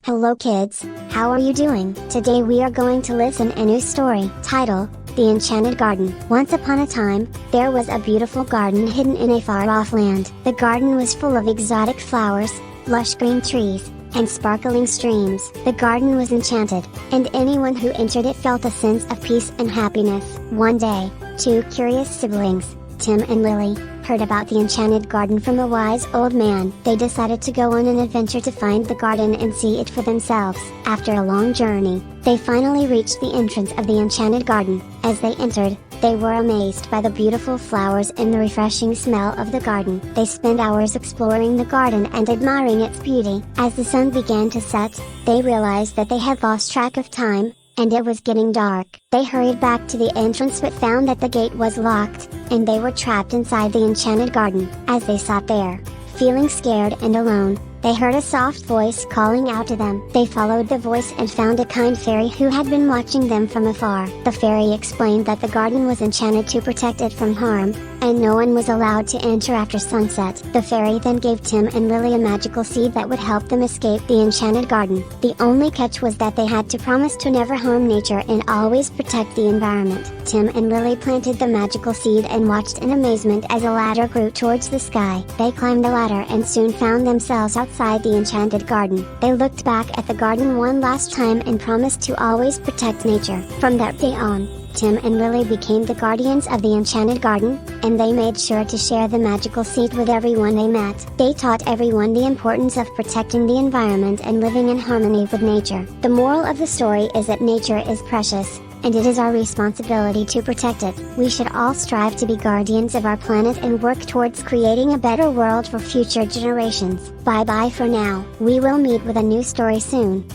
Hello kids, how are you doing? Today we are going to listen a new story, titled, The Enchanted Garden. Once upon a time, there was a beautiful garden hidden in a far-off land. The garden was full of exotic flowers, lush green trees, and sparkling streams. The garden was enchanted, and anyone who entered it felt a sense of peace and happiness. One day, two curious siblings, Tim and Lily, heard about the enchanted garden from a wise old man. They decided to go on an adventure to find the garden and see it for themselves. After a long journey, they finally reached the entrance of the enchanted garden. As they entered, they were amazed by the beautiful flowers and the refreshing smell of the garden. They spent hours exploring the garden and admiring its beauty. As the sun began to set, they realized that they had lost track of time, and it was getting dark. They hurried back to the entrance but found that the gate was locked, and they were trapped inside the enchanted garden. As they sat there, feeling scared and alone, they heard a soft voice calling out to them. They followed the voice and found a kind fairy who had been watching them from afar. The fairy explained that the garden was enchanted to protect it from harm, and no one was allowed to enter after sunset. The fairy then gave Tim and Lily a magical seed that would help them escape the enchanted garden. The only catch was that they had to promise to never harm nature and always protect the environment. Tim and Lily planted the magical seed and watched in amazement as a ladder grew towards the sky. They climbed the ladder and soon found themselves outside the enchanted garden. They looked back at the garden one last time and promised to always protect nature. From that day on, Tim and Lily became the guardians of the enchanted garden, and they made sure to share the magical seed with everyone they met. They taught everyone the importance of protecting the environment and living in harmony with nature. The moral of the story is that nature is precious, and it is our responsibility to protect it. We should all strive to be guardians of our planet and work towards creating a better world for future generations. Bye bye for now. We will meet with a new story soon.